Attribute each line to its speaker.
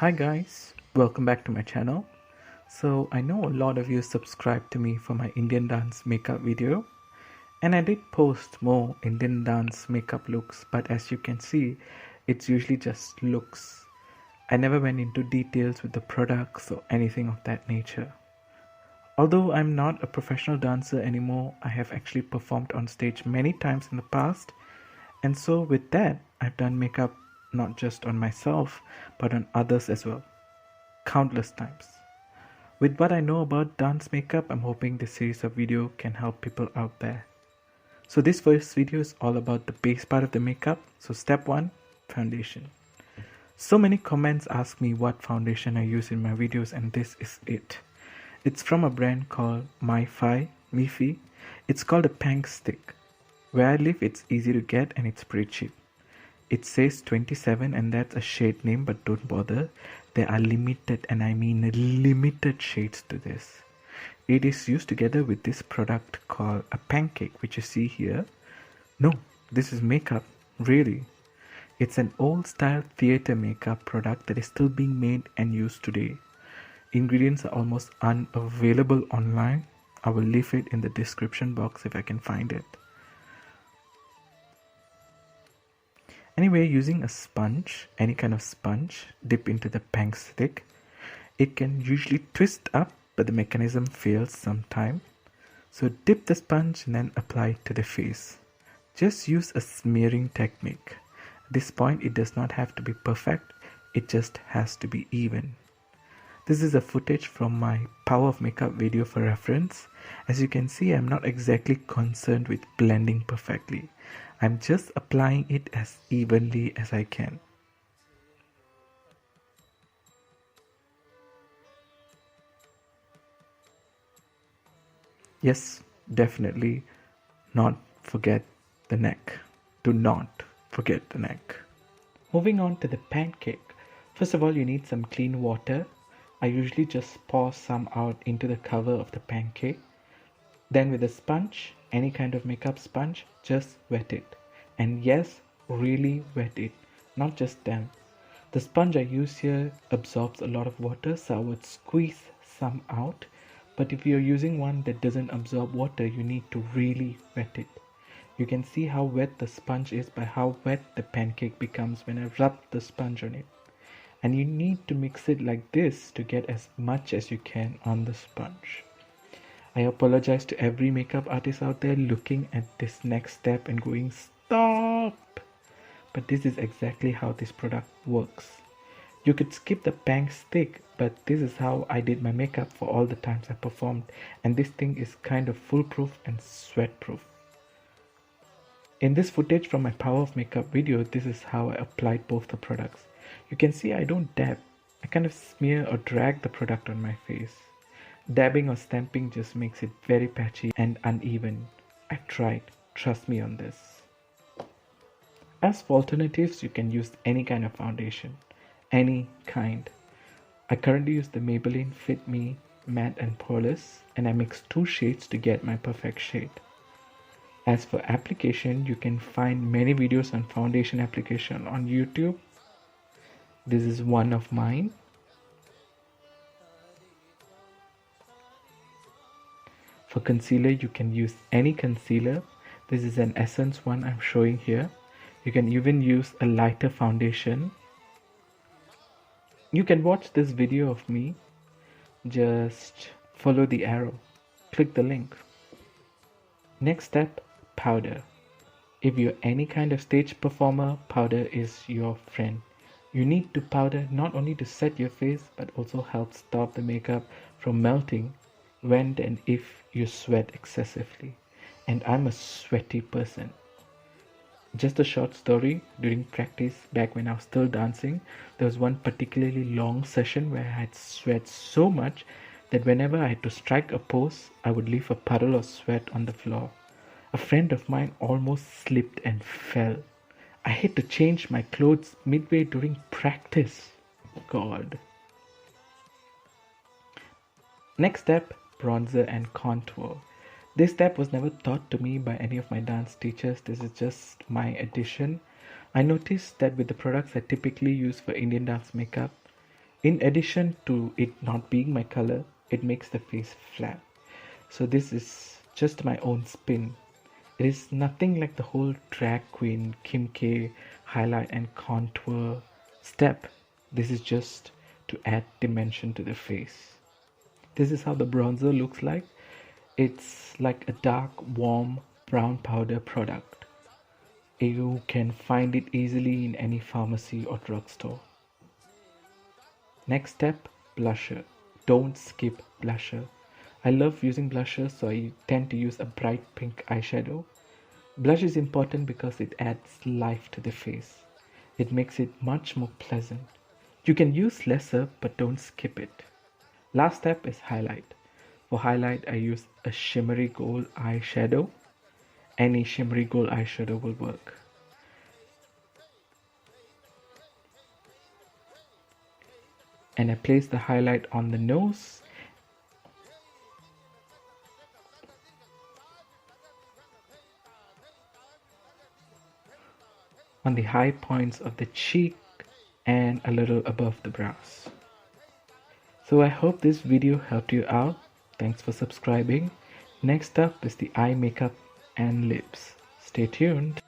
Speaker 1: Hi guys, welcome back to my channel. So I know a lot of you subscribed to me for my Indian dance makeup video, and I did post more Indian dance makeup looks, but as you can see, it's usually just looks. I never went into details with the products or anything of that nature. Although I'm not a professional dancer anymore, I have actually performed on stage many times in the past, and so with that, I've done makeup not just on myself, but on others as well, countless times. With what I know about dance makeup, I'm hoping this series of video can help people out there. So this first video is all about the base part of the makeup. So step 1, foundation. So many comments ask me what foundation I use in my videos, and this is it. It's from a brand called Mifi. It's called a Pancake stick. Where I live, it's easy to get and it's pretty cheap. It says 27 and that's a shade name, but don't bother. There are limited, and I mean limited shades to this. It is used together with this product called a Pancake, which you see here. No, this is makeup, really. It's an old style theater makeup product that is still being made and used today. Ingredients are almost unavailable online. I will leave it in the description box if I can find it. Anyway, using a sponge, any kind of sponge, dip into the Pancake stick. It can usually twist up, but the mechanism fails sometime. So dip the sponge and then apply it to the face. Just use a smearing technique. At this point, it does not have to be perfect, it just has to be even. This is a footage from my Power of Makeup video for reference. As you can see, I'm not exactly concerned with blending perfectly. I'm just applying it as evenly as I can. Yes, definitely not forget the neck. Do not forget the neck. Moving on to the pancake. First of all, you need some clean water. I usually just pour some out into the cover of the pancake. Then with a sponge, any kind of makeup sponge, just wet it. And yes, really wet it, not just damp. The sponge I use here absorbs a lot of water, so I would squeeze some out. But if you're using one that doesn't absorb water, you need to really wet it. You can see how wet the sponge is by how wet the pancake becomes when I rub the sponge on it. And you need to mix it like this to get as much as you can on the sponge. I apologize to every makeup artist out there looking at this next step and going, stop! But this is exactly how this product works. You could skip the Pancake stick, but this is how I did my makeup for all the times I performed, and this thing is kind of foolproof and sweat proof. In this footage from my Power of Makeup video, this is how I applied both the products. You can see I don't dab. I kind of smear or drag the product on my face. Dabbing or stamping just makes it very patchy and uneven. I've tried, trust me on this. As for alternatives, you can use any kind of foundation. Any kind. I currently use the Maybelline Fit Me Matte and Poreless, and I mix 2 shades to get my perfect shade. As for application, you can find many videos on foundation application on YouTube. This is one of mine. For concealer, you can use any concealer. This is an Essence one I'm showing here. You can even use a lighter foundation. You can watch this video of me. Just follow the arrow. Click the link. Next step, powder. If you're any kind of stage performer, powder is your friend. You need to powder not only to set your face, but also help stop the makeup from melting when and if you sweat excessively. And I'm a sweaty person. Just a short story, during practice back when I was still dancing, there was one particularly long session where I had sweat so much that whenever I had to strike a pose, I would leave a puddle of sweat on the floor. A friend of mine almost slipped and fell. I had to change my clothes midway during practice. God. Next step, bronzer and contour. This step was never taught to me by any of my dance teachers. This is just my addition. I noticed that with the products I typically use for Indian dance makeup, In addition to it not being my color, it makes the face flat. So this is just my own spin. It is nothing like the whole drag queen Kim K highlight and contour step. This is just to add dimension to the face. This is how the bronzer looks like. It's like a dark, warm brown powder product. You can find it easily in any pharmacy or drugstore. Next step, blusher. Don't skip blusher. I love using blusher, so I tend to use a bright pink eyeshadow. Blush is important because it adds life to the face. It makes it much more pleasant. You can use lesser, but don't skip it. Last step is highlight. For highlight, I use a shimmery gold eyeshadow. Any shimmery gold eyeshadow will work. And I place the highlight on the nose. On the high points of the cheek and a little above the brows. So I hope this video helped you out. Thanks for subscribing. Next up is the eye makeup and lips. Stay tuned.